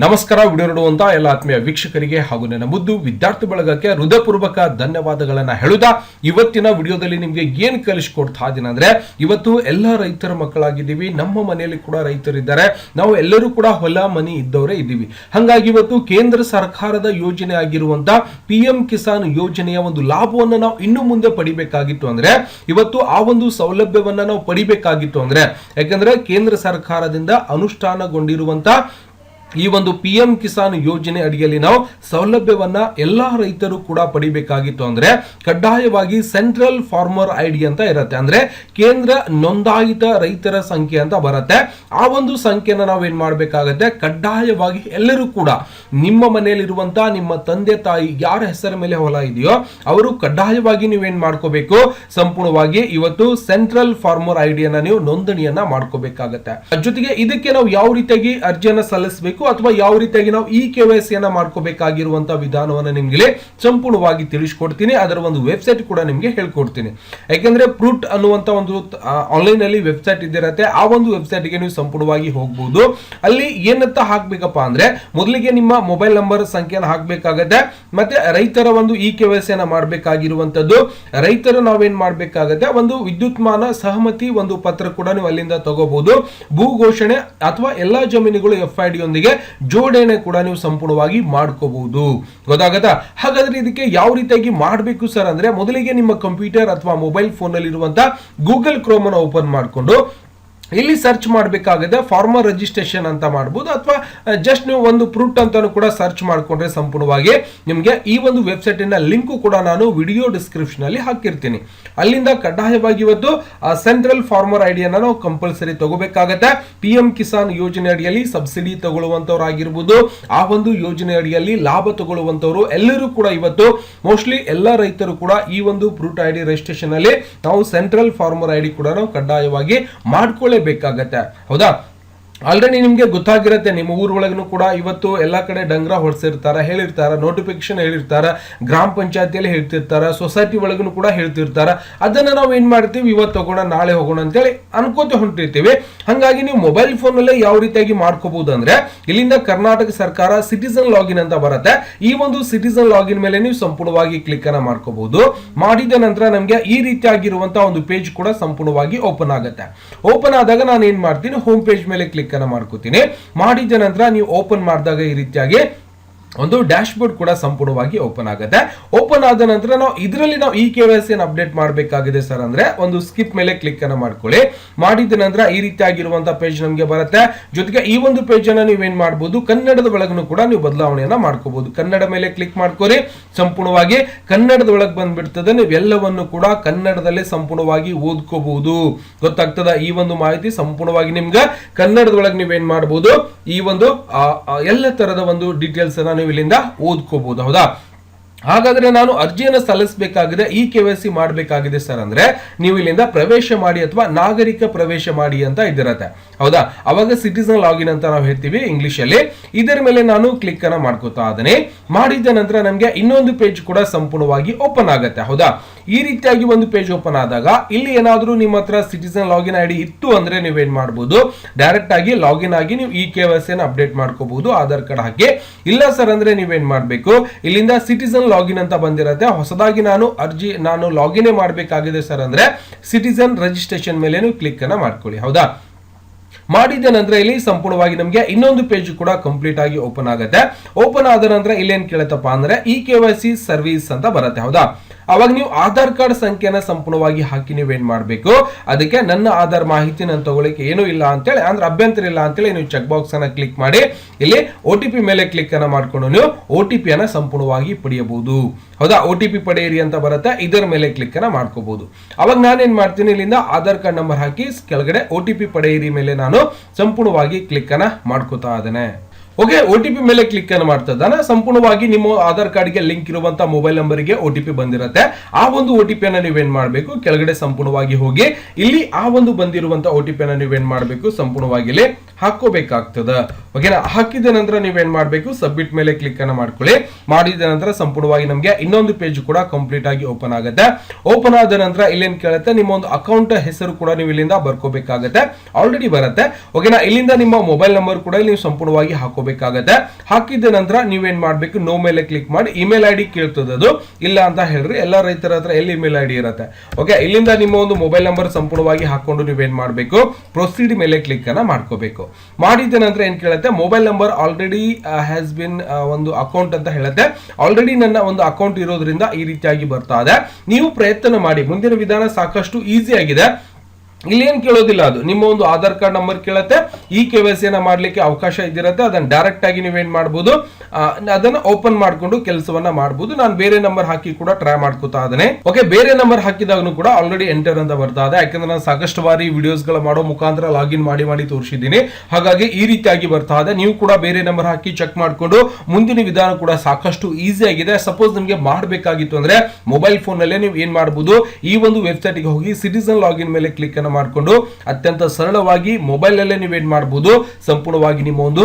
ನಮಸ್ಕಾರ. ವಿಡಿಯೋ ನೋಡುವಂತ ಎಲ್ಲ ಆತ್ಮೀಯ ವೀಕ್ಷಕರಿಗೆ ಹಾಗೂ ನನ್ನ ಮುದ್ದು ವಿದ್ಯಾರ್ಥಿ ಬಳಗಕ್ಕೆ ಹೃದಯಪೂರ್ವಕ ಧನ್ಯವಾದಗಳನ್ನ ಹೇಳುತ್ತಾ ಇವತ್ತಿನ ವಿಡಿಯೋದಲ್ಲಿ ನಿಮ್ಗೆ ಏನ್ ಕಲಿಸ್ಕೊಡ್ತಾ ಇದೀನಿ ಅಂದ್ರೆ, ಇವತ್ತು ಎಲ್ಲ ರೈತರ ಮಕ್ಕಳಾಗಿದ್ದೀವಿ, ನಮ್ಮ ಮನೆಯಲ್ಲಿ ಕೂಡ ರೈತರಿದ್ದಾರೆ, ನಾವು ಎಲ್ಲರೂ ಕೂಡ ಹೊಲ ಮನಿ ಇದ್ದವರೇ ಇದ್ದೀವಿ. ಹಾಗಾಗಿ ಇವತ್ತು ಕೇಂದ್ರ ಸರ್ಕಾರದ ಯೋಜನೆ ಆಗಿರುವಂತ PM ಕಿಸಾನ್ ಯೋಜನೆಯ ಒಂದು ಲಾಭವನ್ನು ನಾವು ಇನ್ನು ಮುಂದೆ ಪಡಿಬೇಕಾಗಿತ್ತು ಅಂದ್ರೆ, ಇವತ್ತು ಆ ಒಂದು ಸೌಲಭ್ಯವನ್ನ ನಾವು ಪಡಿಬೇಕಾಗಿತ್ತು ಅಂದ್ರೆ, ಯಾಕಂದ್ರೆ ಕೇಂದ್ರ ಸರ್ಕಾರದಿಂದ ಅನುಷ್ಠಾನಗೊಂಡಿರುವಂತ ಈ ಒಂದು PM ಕಿಸಾನ್ ಯೋಜನೆ ಅಡಿಯಲ್ಲಿ ನಾವು ಸೌಲಭ್ಯವನ್ನ ಎಲ್ಲಾ ರೈತರು ಕೂಡ ಪಡಿಬೇಕಾಗಿತ್ತು ಅಂದ್ರೆ, ಕಡ್ಡಾಯವಾಗಿ ಸೆಂಟ್ರಲ್ ಫಾರ್ಮರ್ ID ಅಂತ ಇರುತ್ತೆ. ಅಂದ್ರೆ ಕೇಂದ್ರ ನೋಂದಾಯಿತ ರೈತರ ಸಂಖ್ಯೆ ಅಂತ ಬರುತ್ತೆ. ಆ ಒಂದು ಸಂಖ್ಯೆನ ನಾವೇನ್ ಮಾಡ್ಬೇಕಾಗತ್ತೆ, ಕಡ್ಡಾಯವಾಗಿ ಎಲ್ಲರೂ ಕೂಡ ನಿಮ್ಮ ಮನೆಯಲ್ಲಿರುವಂತ ನಿಮ್ಮ ತಂದೆ ತಾಯಿ ಯಾರ ಹೆಸರ ಮೇಲೆ ಹೊಲ ಇದೆಯೋ ಅವರು ಕಡ್ಡಾಯವಾಗಿ ನೀವೇನ್ ಮಾಡ್ಕೋಬೇಕು, ಸಂಪೂರ್ಣವಾಗಿ ಇವತ್ತು ಸೆಂಟ್ರಲ್ ಫಾರ್ಮರ್ ಐಡಿಯನ್ನ ನೀವು ನೋಂದಣಿಯನ್ನ ಮಾಡ್ಕೋಬೇಕಾಗತ್ತೆ. ಜೊತೆಗೆ ಇದಕ್ಕೆ ನಾವು ಯಾವ ರೀತಿಯಾಗಿ ಅರ್ಜಿಯನ್ನ ಸಲ್ಲಿಸಬೇಕು ಅಥವಾ ಯಾವ ರೀತಿಯಾಗಿ ನಾವು KYC ಅನ್ನ ಮಾಡ್ಕೋಬೇಕಾಗಿರುವಂತಹ ವಿಧಾನವನ್ನ ನಿಮ್ಗೆ ಸಂಪೂರ್ಣವಾಗಿ ತಿಳಿಸ್ಕೊಡ್ತೀನಿ. ಅದರ ಒಂದು ವೆಬ್ಸೈಟ್ ಕೂಡ ನಿಮ್ಗೆ ಹೇಳ್ಕೊಡ್ತೀನಿ. ಯಾಕಂದ್ರೆ ಪ್ರೂಟ್ ಅನ್ನುವಂತ ಒಂದು ಆನ್ಲೈನ್ ಅಲ್ಲಿ ವೆಬ್ಸೈಟ್ ಇದಿರತ್ತೆ. ಆ ಒಂದು ವೆಬ್ಸೈಟ್ ಗೆ ನೀವು ಸಂಪೂರ್ಣವಾಗಿ ಹೋಗಬಹುದು. ಅಲ್ಲಿ ಏನಂತ ಹಾಕ್ಬೇಕಪ್ಪ ಅಂದ್ರೆ, ಮೊದಲಿಗೆ ನಿಮ್ಮ ಮೊಬೈಲ್ ನಂಬರ್ ಸಂಖ್ಯೆಯನ್ನು ಹಾಕ್ಬೇಕಾಗತ್ತೆ. ಮತ್ತೆ ರೈತರ ಒಂದು KYC ಅನ್ನ ಮಾಡಬೇಕಾಗಿರುವಂತದ್ದು, ರೈತರು ನಾವೇನ್ ಮಾಡ್ಬೇಕಾಗತ್ತೆ, ಒಂದು ವಿದ್ಯುನ್ಮಾನ ಸಹಮತಿ ಒಂದು ಪತ್ರ ಕೂಡ ನೀವು ಅಲ್ಲಿಂದ ತಗೋಬಹುದು. ಭೂ ಘೋಷಣೆ ಅಥವಾ ಎಲ್ಲಾ ಜಮೀನುಗಳು FID ಯೊಂದಿಗೆ ಜೋಡಣೆ ಕೂಡ ನೀವು ಸಂಪೂರ್ಣವಾಗಿ ಮಾಡ್ಕೋಬಹುದು. ಗೊತ್ತಾಗತ್ತಾ? ಹಾಗಾದ್ರೆ ಇದಕ್ಕೆ ಯಾವ ರೀತಿಯಾಗಿ ಮಾಡಬೇಕು ಸರ್ ಅಂದ್ರೆ, ಮೊದಲಿಗೆ ನಿಮ್ಮ ಕಂಪ್ಯೂಟರ್ ಅಥವಾ ಮೊಬೈಲ್ ಫೋನ್ ಅಲ್ಲಿ ಇರುವಂತಹ ಗೂಗಲ್ ಕ್ರೋಮ್ ಅನ್ನು ಓಪನ್ ಮಾಡಿಕೊಂಡು ಇಲ್ಲಿ ಸರ್ಚ್ ಮಾಡಬೇಕಾಗಿದೆ. ಫಾರ್ಮರ್ ರಿಜಿಸ್ಟ್ರೇಷನ್ ಅಂತ ಮಾಡಬಹುದು, ಅಥವಾ ಜಸ್ಟ್ ನೀವು ಒಂದು ಪ್ರೂಟ್ ಅಂತಾನು ಕೂಡ ಸರ್ಚ್ ಮಾಡ್ಕೊಂಡ್ರೆ ಸಂಪೂರ್ಣವಾಗಿ ನಿಮಗೆ ಈ ಒಂದು ವೆಬ್ಸೈಟ್ ನ ಲಿಂಕ್ ಕೂಡ ನಾನು ವಿಡಿಯೋ ಡಿಸ್ಕ್ರಿಪ್ಷನ್ ಅಲ್ಲಿ ಹಾಕಿರ್ತೀನಿ. ಅಲ್ಲಿಂದ ಕಡ್ಡಾಯವಾಗಿ ಇವತ್ತು ಸೆಂಟ್ರಲ್ ಫಾರ್ಮರ್ ಐಡಿಯನ್ನ ನಾವು ಕಂಪಲ್ಸರಿ ತಗೋಬೇಕಾಗತ್ತೆ. PM ಕಿಸಾನ್ ಯೋಜನೆ ಅಡಿಯಲ್ಲಿ ಸಬ್ಸಿಡಿ ತಗೊಳ್ಳುವಂತವ್ರು ಆಗಿರ್ಬೋದು, ಆ ಒಂದು ಯೋಜನೆ ಅಡಿಯಲ್ಲಿ ಲಾಭ ತಗೊಳ್ಳುವಂತವ್ರು ಎಲ್ಲರೂ ಕೂಡ ಇವತ್ತು ಮೋಸ್ಟ್ಲಿ ಎಲ್ಲ ರೈತರು ಕೂಡ ಈ ಒಂದು ಪ್ರೂಟ್ ID ರಿಜಿಸ್ಟ್ರೇಷನ್ ಅಲ್ಲಿ ನಾವು ಸೆಂಟ್ರಲ್ ಫಾರ್ಮರ್ ID ಕೂಡ ನಾವು ಕಡ್ಡಾಯವಾಗಿ ಮಾಡ್ಕೊಳ್ಳೇಬೇಕಾಗತ್ತೆ. ಹೌದಾ? ಆಲ್ರೆಡಿ ನಿಮ್ಗೆ ಗೊತ್ತಾಗಿರುತ್ತೆ, ನಿಮ್ಮ ಊರೊಳಗೂ ಕೂಡ ಇವತ್ತು ಎಲ್ಲಾ ಕಡೆ ಡಂಗ್ರ ಹೊಡ್ಸಿರ್ತಾರ, ಹೇಳಿರ್ತಾರ, ನೋಟಿಫಿಕೇಶನ್ ಹೇಳಿರ್ತಾರ, ಗ್ರಾಮ ಪಂಚಾಯತಿಯಲ್ಲಿ ಹೇಳ್ತಿರ್ತಾರ, ಸೊಸೈಟಿ ಒಳಗೂ ಕೂಡ ಹೇಳ್ತಿರ್ತಾರ. ಅದನ್ನ ನಾವು ಏನ್ ಮಾಡ್ತೀವಿ, ಇವತ್ತು ಹೋಗೋಣ ನಾಳೆ ಹೋಗೋಣ ಅಂತೇಳಿ ಅನ್ಕೋತ ಹೊಂಟಿರ್ತೀವಿ. ಹಂಗಾಗಿ ನೀವು ಮೊಬೈಲ್ ಫೋನ್ ಅಲ್ಲೇ ಯಾವ ರೀತಿಯಾಗಿ ಮಾಡ್ಕೋಬಹುದು ಅಂದ್ರೆ, ಇಲ್ಲಿಂದ ಕರ್ನಾಟಕ ಸರ್ಕಾರ ಸಿಟಿಸನ್ ಲಾಗಿನ್ ಅಂತ ಬರುತ್ತೆ. ಈ ಒಂದು ಸಿಟಿಸನ್ ಲಾಗಿನ್ ಮೇಲೆ ನೀವು ಸಂಪೂರ್ಣವಾಗಿ ಕ್ಲಿಕ್ ಅನ್ನ ಮಾಡ್ಕೋಬಹುದು. ಮಾಡಿದ ನಂತರ ನಮ್ಗೆ ಈ ರೀತಿಯಾಗಿರುವಂತಹ ಒಂದು ಪೇಜ್ ಕೂಡ ಸಂಪೂರ್ಣವಾಗಿ ಓಪನ್ ಆಗುತ್ತೆ. ಓಪನ್ ಆದಾಗ ನಾನು ಏನ್ ಮಾಡ್ತೀನಿ, ಹೋಮ್ ಪೇಜ್ ಮೇಲೆ ಕ್ಲಿಕ್ ಅನ್ನ ಮಾಡ್ಕೋತೀನಿ. ಮಾಡಿದ ನಂತರ ನೀವು ಓಪನ್ ಮಾಡಿದಾಗ ಈ ರೀತಿಯಾಗಿ ಒಂದು ಡ್ಯಾಶ್ ಬೋರ್ಡ್ ಕೂಡ ಸಂಪೂರ್ಣವಾಗಿ ಓಪನ್ ಆಗುತ್ತೆ. ಓಪನ್ ಆದ ನಂತರ ನಾವು ಇದರಲ್ಲಿ ನಾವು KYC ಅಪ್ಡೇಟ್ ಮಾಡಬೇಕಾಗಿದೆ ಸರ್ ಅಂದ್ರೆ, ಒಂದು ಸ್ಕಿಪ್ ಮೇಲೆ ಕ್ಲಿಕ್ ಅನ್ನ ಮಾಡ್ಕೊಳ್ಳಿ. ಮಾಡಿದ ನಂತರ ಈ ರೀತಿಯಾಗಿರುವಂತಹ ಪೇಜ್ ನಮಗೆ ಬರುತ್ತೆ. ಜೊತೆಗೆ ಈ ಒಂದು ಪೇಜ್ ಅನ್ನ ನೀವೇನ್ ಮಾಡಬಹುದು, ಕನ್ನಡದ ಒಳಗೂ ಕೂಡ ನೀವು ಬದಲಾವಣೆಯನ್ನ ಮಾಡ್ಕೋಬಹುದು. ಕನ್ನಡ ಮೇಲೆ ಕ್ಲಿಕ್ ಮಾಡ್ಕೊಳ್ಳಿ. ಸಂಪೂರ್ಣವಾಗಿ ಕನ್ನಡದ ಒಳಗೆ ಬಂದ್ಬಿಡ್ತದೆ. ನೀವೆಲ್ಲವನ್ನು ಕೂಡ ಕನ್ನಡದಲ್ಲೇ ಸಂಪೂರ್ಣವಾಗಿ ಓದ್ಕೋಬಹುದು. ಗೊತ್ತಾಗ್ತದ? ಈ ಒಂದು ಮಾಹಿತಿ ಸಂಪೂರ್ಣವಾಗಿ ನಿಮ್ಗೆ ಕನ್ನಡದ ಒಳಗೆ ನೀವೇನ್ ಮಾಡಬಹುದು, ಈ ಒಂದು ಎಲ್ಲ ತರದ ಒಂದು ಡೀಟೇಲ್ಸ್ ಅನ್ನ ಇಲ್ಲಿಂದ ಓದ್ಕೋಬಹುದು. ಹೌದಾ? ಹಾಗಾದ್ರೆ ನಾನು ಅರ್ಜಿಯನ್ನು ಸಲ್ಲಿಸಬೇಕಾಗಿದೆ, KYC ಮಾಡಬೇಕಾಗಿದೆ ಸರ್ ಅಂದ್ರೆ, ನೀವು ಇಲ್ಲಿಂದ ಪ್ರವೇಶ ಮಾಡಿ ಅಥವಾ ನಾಗರಿಕ ಪ್ರವೇಶ ಮಾಡಿ ಅಂತ ಇದಿರತ್ತೆ. ಹೌದಾ? ಅವಾಗ ಸಿಟಿಸನ್ ಲಾಗಿನ್ ಅಂತ ನಾವು ಹೇಳ್ತೀವಿ ಇಂಗ್ಲಿಷ್ ಅಲ್ಲಿ. ಇದರ ಮೇಲೆ ನಾನು ಕ್ಲಿಕ್ ಅನ್ನ ಮಾಡ್ಕೋತಾ ಇದ್ದೇನೆ. ಮಾಡಿದ ನಂತರ ನಮ್ಗೆ ಇನ್ನೊಂದು ಪೇಜ್ ಕೂಡ ಸಂಪೂರ್ಣವಾಗಿ ಓಪನ್ ಆಗುತ್ತೆ. ಹೌದಾ? ಈ ರೀತಿಯಾಗಿ ಒಂದು ಪೇಜ್ ಓಪನ್ ಆದಾಗ ಇಲ್ಲಿ ಏನಾದ್ರೂ ನಿಮ್ಮ ಹತ್ರ ಸಿಟಿಸನ್ ಲಾಗಿನ್ ID ಇತ್ತು ಅಂದ್ರೆ ನೀವೇನ್ ಮಾಡಬಹುದು, ಡೈರೆಕ್ಟ್ ಆಗಿ ಲಾಗಿನ್ ಆಗಿ ನೀವು KYC ಅನ್ನು ಅಪ್ಡೇಟ್ ಮಾಡ್ಕೋಬಹುದು, ಆಧಾರ್ ಕಾರ್ಡ್ ಹಾಕಿ. ಇಲ್ಲ ಸರ್ ಅಂದ್ರೆ ನೀವೇನ್ ಮಾಡ್ಬೇಕು, ಇಲ್ಲಿಂದ ಸಿಟಿಸನ್ ಲಾಗಿನ್ ಅಂತ ಬಂದಿರತ್ತೆ. ಹೊಸದಾಗಿ ನಾನು ಲಾಗಿನ್ ಮಾಡಬೇಕಾಗಿದೆ ಸರ್ ಅಂದ್ರೆ ಸಿಟಿಸನ್ ರಿಜಿಸ್ಟ್ರೇಷನ್ ಮೇಲೆ ನೀವು ಕ್ಲಿಕ್ ಅನ್ನ ಮಾಡ್ಕೊಳ್ಳಿ. ಹೌದಾ? ಮಾಡಿದ ನಂತರ ಇಲ್ಲಿ ಸಂಪೂರ್ಣವಾಗಿ ನಮಗೆ ಇನ್ನೊಂದು ಪೇಜ್ ಕೂಡ ಕಂಪ್ಲೀಟ್ ಆಗಿ ಓಪನ್ ಆಗುತ್ತೆ. ಓಪನ್ ಆದ ನಂತರ ಇಲ್ಲೇನ್ ಕೇಳುತ್ತಪ್ಪ ಅಂದ್ರೆ KYC ಸರ್ವಿಸ್ ಅಂತ ಬರುತ್ತೆ. ಹೌದಾ? ಅವಾಗ ನೀವು ಆಧಾರ್ ಕಾರ್ಡ್ ಸಂಖ್ಯೆನ ಸಂಪೂರ್ಣವಾಗಿ ಹಾಕಿ ನೀವೇನ್ ಮಾಡಬೇಕು, ಅದಕ್ಕೆ ನನ್ನ ಆಧಾರ್ ಮಾಹಿತಿ ನಾನು ತಗೊಳ್ಳಿಕ್ಕೆ ಏನೂ ಇಲ್ಲ ಅಂತೇಳಿ, ಅಂದ್ರೆ ಅಭ್ಯಂತರ ಇಲ್ಲ ಅಂತೇಳಿ ನೀವು ಚೆಕ್ ಬಾಕ್ಸ್ ಅನ್ನ ಕ್ಲಿಕ್ ಮಾಡಿ ಇಲ್ಲಿ OTP ಮೇಲೆ ಕ್ಲಿಕ್ ಅನ್ನ ಮಾಡ್ಕೊಂಡು ನೀವು OTP ಅನ್ನ ಸಂಪೂರ್ಣವಾಗಿ ಪಡೆಯಬಹುದು. ಹೌದಾ? OTP ಪಡೆಯಿರಿ ಅಂತ ಬರುತ್ತೆ. ಇದರ ಮೇಲೆ ಕ್ಲಿಕ್ ಅನ್ನ ಮಾಡ್ಕೋಬಹುದು. ಅವಾಗ ನಾನೇನ್ ಮಾಡ್ತೀನಿ, ಇಲ್ಲಿಂದ ಆಧಾರ್ ಕಾರ್ಡ್ ನಂಬರ್ ಹಾಕಿ ಕೆಳಗಡೆ OTP ಪಡೆಯಿರಿ ಮೇಲೆ ನಾನು ಸಂಪೂರ್ಣವಾಗಿ ಕ್ಲಿಕ್ ಅನ್ನ ಮಾಡ್ಕೋತಾ ಇದ್ದೇನೆ. ಓಕೆ, OTP ಮೇಲೆ ಕ್ಲಿಕ್ ಅನ್ನು ಮಾಡ್ತದಾನ ಸಂಪೂರ್ಣವಾಗಿ ನಿಮ್ಮ ಆಧಾರ್ ಕಾರ್ಡ್ಗೆ ಲಿಂಕ್ ಇರುವಂತಹ ಮೊಬೈಲ್ ನಂಬರ್ಗೆ OTP ಬಂದಿರುತ್ತೆ. ಆ ಒಂದು OTP ಅನ್ನ ನೀವೇನ್ ಮಾಡಬೇಕು, ಕೆಳಗಡೆ ಸಂಪೂರ್ಣವಾಗಿ ಹೋಗಿ ಇಲ್ಲಿ ಆ ಒಂದು ಬಂದಿರುವಂತಹ OTP ಅನ್ನ ನೀವೇನ್ ಮಾಡಬೇಕು, ಸಂಪೂರ್ಣವಾಗಿ ಇಲ್ಲಿ ಹಾಕೋಬೇಕಾಗ್ತದೆ. ಓಕೆನಾ? ಹಾಕಿದ ನಂತರ ನೀವೇನ್ ಮಾಡಬೇಕು, ಸಬ್ಮಿಟ್ ಮೇಲೆ ಕ್ಲಿಕ್ ಅನ್ನ ಮಾಡ್ಕೊಳ್ಳಿ. ಮಾಡಿದ ನಂತರ ಸಂಪೂರ್ಣವಾಗಿ ನಮಗೆ ಇನ್ನೊಂದು ಪೇಜ್ ಕೂಡ ಕಂಪ್ಲೀಟ್ ಆಗಿ ಓಪನ್ ಆಗುತ್ತೆ. ಓಪನ್ ಆದ ನಂತರ ಇಲ್ಲೇನ್ ಕೇಳುತ್ತೆ, ನಿಮ್ಮ ಒಂದು ಅಕೌಂಟ್ ಹೆಸರು ಕೂಡ ನೀವು ಇಲ್ಲಿಂದ ಬರ್ಕೋಬೇಕಾಗುತ್ತೆ. ಆಲ್ರೆಡಿ ಬರುತ್ತೆ. ಓಕೆನಾ? ಇಲ್ಲಿಂದ ನಿಮ್ಮ ಮೊಬೈಲ್ ನಂಬರ್ ಕೂಡ ನೀವು ಸಂಪೂರ್ಣವಾಗಿ ಹಾಕೋ ಹಾಕೋಬೇಕಾಗತ್ತೆ. ಹಾಕಿದ ನಂತರ ನೀವೇನ್ ಮಾಡ್ಬೇಕು, ನೋ ಮೇಲೆ ಕ್ಲಿಕ್ ಮಾಡಿ ಇಮೇಲ್ ಐಡಿ ಕೇಳ್ತದೆ. ಅದು ಇಲ್ಲ ಅಂತ ಹೇಳ್ರಿ, ಎಲ್ಲ ರೈತರ ಹತ್ರ ಎಲ್ಲಿ ಇಮೇಲ್ ಐಡಿ ಇರುತ್ತೆ. ಓಕೆ, ಇಲ್ಲಿಂದ ನಿಮ್ಮ ಒಂದು ಮೊಬೈಲ್ ನಂಬರ್ ಸಂಪೂರ್ಣವಾಗಿ ಹಾಕೊಂಡು ನೀವೇನ್ ಮಾಡಬೇಕು, ಪ್ರೊಸೀಡ್ ಮೇಲೆ ಕ್ಲಿಕ್ ಅನ್ನ ಮಾಡ್ಕೋಬೇಕು. ಮಾಡಿದ ನಂತರ ಏನ್ ಕೇಳುತ್ತೆ, mobile number already has been ಒಂದು ಅಕೌಂಟ್ ಅಂತ ಹೇಳುತ್ತೆ. ಆಲ್ರೆಡಿ ನನ್ನ ಒಂದು ಅಕೌಂಟ್ ಇರೋದ್ರಿಂದ ಈ ರೀತಿಯಾಗಿ ಬರ್ತಾ ಇದೆ. ನೀವು ಪ್ರಯತ್ನ ಮಾಡಿ, ಮುಂದಿನ ವಿಧಾನ ಸಾಕಷ್ಟು ಈಸಿ ಆಗಿದೆ. ಇಲ್ಲಿ ಏನ್ ಕೇಳೋದಿಲ್ಲ, ಅದು ನಿಮ್ಮ ಒಂದು ಆಧಾರ್ ಕಾರ್ಡ್ ನಂಬರ್ ಕೇಳುತ್ತೆ. ಈ KYC ಮಾಡ್ಲಿಕ್ಕೆ ಅವಕಾಶ ಇದಿರುತ್ತೆ. ಅದನ್ನ ಡೈರೆಕ್ಟ್ ಆಗಿ ನೀವೇನ್ ಮಾಡಬಹುದು, ಅದನ್ನ ಓಪನ್ ಮಾಡ್ಕೊಂಡು ಕೆಲಸವನ್ನ ಮಾಡಬಹುದು. ನಾನು ಬೇರೆ ನಂಬರ್ ಹಾಕಿ ಕೂಡ ಟ್ರೈ ಮಾಡ್ಕೋತಾ ಇದ್ದೇನೆ. ಓಕೆ, ಬೇರೆ ನಂಬರ್ ಹಾಕಿದಾಗನು ಕೂಡ ಆಲ್ರೆಡಿ ಎಂಟರ್ ಅಂತ ಬರ್ತಾ ಇದೆ. ಯಾಕಂದ್ರೆ ನಾನು ಸಾಕಷ್ಟು ಬಾರಿ ವಿಡಿಯೋಸ್ ಗಳ ಮಾಡೋ ಮುಖಾಂತರ ಲಾಗಿನ್ ಮಾಡಿ ತೋರಿಸಿದ್ದೀನಿ. ಹಾಗಾಗಿ ಈ ರೀತಿಯಾಗಿ ಬರ್ತಾ ಇದೆ. ನೀವು ಕೂಡ ಬೇರೆ ನಂಬರ್ ಹಾಕಿ ಚೆಕ್ ಮಾಡ್ಕೊಂಡು ಮುಂದಿನ ವಿಧಾನ ಕೂಡ ಸಾಕಷ್ಟು ಈಸಿ ಆಗಿದೆ. ಸಪೋಸ್ ನಿಮಗೆ ಮಾಡಬೇಕಾಗಿತ್ತು ಅಂದ್ರೆ ಮೊಬೈಲ್ ಫೋನ್ ನಲ್ಲೇ ನೀವು ಏನ್ ಮಾಡಬಹುದು, ಈ ಒಂದು ವೆಬ್ಸೈಟ್ ಗೆ ಹೋಗಿ ಸಿಟಿಸನ್ ಲಾಗಿನ್ ಮೇಲೆ ಕ್ಲಿಕ್ ಅನ್ನು ಮಾಡಿಕೊಂಡು ಅತ್ಯಂತ ಸರಳವಾಗಿ ಮೊಬೈಲ್ ಅಲ್ಲೇ ನೀವೇನ್ ಮಾಡಬಹುದು, ಸಂಪೂರ್ಣವಾಗಿ ನಿಮ್ಮ ಒಂದು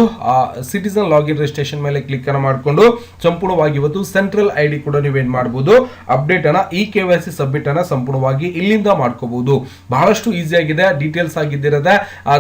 ಸಿಟಿಸನ್ ಲಾಗಿನ್ ರಿಜಿಸ್ಟ್ರೇಷನ್ ಮೇಲೆ ಕ್ಲಿಕ್ ಅನ್ನು ಮಾಡಿಕೊಂಡು ಸಂಪೂರ್ಣವಾಗಿ ಇವತ್ತು ಸೆಂಟ್ರಲ್ ಐಡಿ ಕೂಡ ನೀವೇನ್ ಮಾಡಬಹುದು, ಅಪ್ಡೇಟ್ ಅನ್ನ ಈ KYC ಸಬ್ಮಿಟ್ ಅನ್ನ ಸಂಪೂರ್ಣವಾಗಿ ಇಲ್ಲಿಂದ ಮಾಡ್ಕೋಬಹುದು. ಬಹಳಷ್ಟು ಈಸಿ ಆಗಿದೆ, ಡೀಟೇಲ್ಸ್ ಆಗಿದ್ದಿರತ್ತೆ.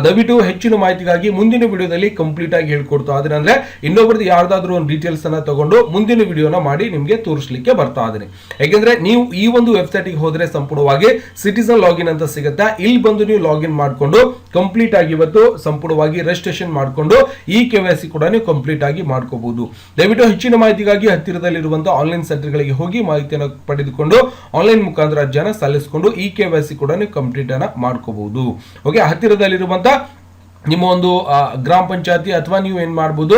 ದಯವಿಟ್ಟು ಹೆಚ್ಚಿನ ಮಾಹಿತಿಗಾಗಿ ಮುಂದಿನ ವಿಡಿಯೋದಲ್ಲಿ ಕಂಪ್ಲೀಟ್ ಆಗಿ ಹೇಳ್ಕೊಡ್ತಾ ಇದ್ದೀನಿ. ಅಂದ್ರೆ ಇನ್ನೊಬ್ರದ್ದು ಯಾರ್ದಾದ್ರೂ ಒಂದು ಡೀಟೇಲ್ಸ್ ಅನ್ನ ತಗೊಂಡು ಮುಂದಿನ ವಿಡಿಯೋನ ಮಾಡಿ ನಿಮ್ಗೆ ತೋರಿಸಲಿಕ್ಕೆ ಬರ್ತಾ ಇದ್ದೀನಿ. ಯಾಕೆಂದ್ರೆ ನೀವು ಈ ಒಂದು ವೆಬ್ಸೈಟ್ ಗೆ ಹೋದ್ರೆ ಸಂಪೂರ್ಣವಾಗಿ ಸಿಟಿಸನ್ ಲಾಗಿನ್ ಅಂತ ಸಿಗುತ್ತೆ. ಇಲ್ಲಿ ಬಂದು ನೀವು ಲಾಗಿನ್ ಮಾಡಿಕೊಂಡು ಕಂಪ್ಲೀಟ್ ಆಗಿ ಇವತ್ತು ಸಂಪೂರ್ಣವಾಗಿ ರಿಜಿಸ್ಟ್ರೇಷನ್ ಮಾಡಿಕೊಂಡು ಈ KYC ಕೂಡ ನೀವು ಕಂಪ್ಲೀಟ್ ಆಗಿ ಮಾಡ್ಕೋಬಹುದು. ದಯವಿಟ್ಟು ಹೆಚ್ಚಿನ ಮಾಹಿತಿಗಾಗಿ ಹತ್ತಿರದಲ್ಲಿರುವಂತಹ ಆನ್ಲೈನ್ ಸೆಂಟರ್ ಗಳಿಗೆ ಹೋಗಿ ಮಾಹಿತಿಯನ್ನು ಪಡೆದುಕೊಂಡು ಆನ್ಲೈನ್ ಮುಖಾಂತರ ಅರ್ಜಿಯನ್ನು ಸಲ್ಲಿಸಿಕೊಂಡು ಈ KYC ಕೂಡ ನೀವು ಕಂಪ್ಲೀಟ್ ಅನ್ನ ಮಾಡ್ಕೋಬಹುದು. ಓಕೆ, ಹತ್ತಿರದಲ್ಲಿರುವಂತಹ ನಿಮ್ಮ ಒಂದು ಗ್ರಾಮ ಪಂಚಾಯತಿ ಅಥವಾ ನೀವು ಏನ್ ಮಾಡಬಹುದು,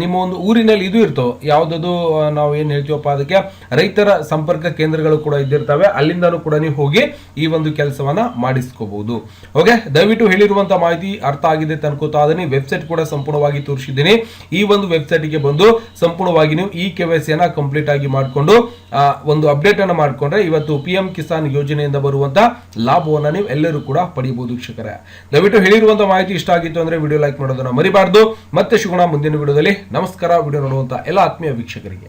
ನಿಮ್ಮ ಒಂದು ಊರಿನಲ್ಲಿ ಇದು ಇರ್ತವೆ, ಯಾವ್ದದು ನಾವು ಏನ್ ಹೇಳ್ತೀವಪ್ಪ ಅದಕ್ಕೆ ರೈತರ ಸಂಪರ್ಕ ಕೇಂದ್ರಗಳು ಕೂಡ ಇದ್ದಿರ್ತವೆ. ಅಲ್ಲಿಂದನೂ ಕೂಡ ನೀವು ಹೋಗಿ ಈ ಒಂದು ಕೆಲಸವನ್ನ ಮಾಡಿಸ್ಕೋಬಹುದು. ಓಕೆ, ದಯವಿಟ್ಟು ಹೇಳಿರುವಂತಹ ಮಾಹಿತಿ ಅರ್ಥ ಆಗಿದೆ ಅನ್ಕೋತಾ ಇದೀನಿ. ವೆಬ್ಸೈಟ್ ಕೂಡ ಸಂಪೂರ್ಣವಾಗಿ ತೋರಿಸಿದ್ದೀನಿ. ಈ ಒಂದು ವೆಬ್ಸೈಟ್ ಗೆ ಬಂದು ಸಂಪೂರ್ಣವಾಗಿ ನೀವು ಈ KYC ಅನ್ನ ಕಂಪ್ಲೀಟ್ ಆಗಿ ಮಾಡಿಕೊಂಡು ಒಂದು ಅಪ್ಡೇಟ್ ಅನ್ನ ಮಾಡ್ಕೊಂಡ್ರೆ ಇವತ್ತು PM ಕಿಸಾನ್ ಯೋಜನೆಯಿಂದ ಬರುವಂತಹ ಲಾಭವನ್ನ ನೀವು ಎಲ್ಲರೂ ಕೂಡ ಪಡೆಯಬಹುದು. ವೀಕ್ಷಕರೇ, ದಯವಿಟ್ಟು ಹೇಳಿರುವಂತಹ ಮಾಹಿತಿ ಇಷ್ಟ ಆಗಿತ್ತು ಅಂದ್ರೆ ವಿಡಿಯೋ ಲೈಕ್ ಮಾಡೋದನ್ನ ಮರಿಬಾರ್ದು. ಮತ್ತೆ ಸಿಗೋಣ ಮುಂದಿನ ವಿಡಿಯೋದಲ್ಲಿ. ನಮಸ್ಕಾರ. ವಿಡಿಯೋ ನೋಡುವಂತ ಎಲ್ಲ ಆತ್ಮೀಯ ವೀಕ್ಷಕರಿಗೆ.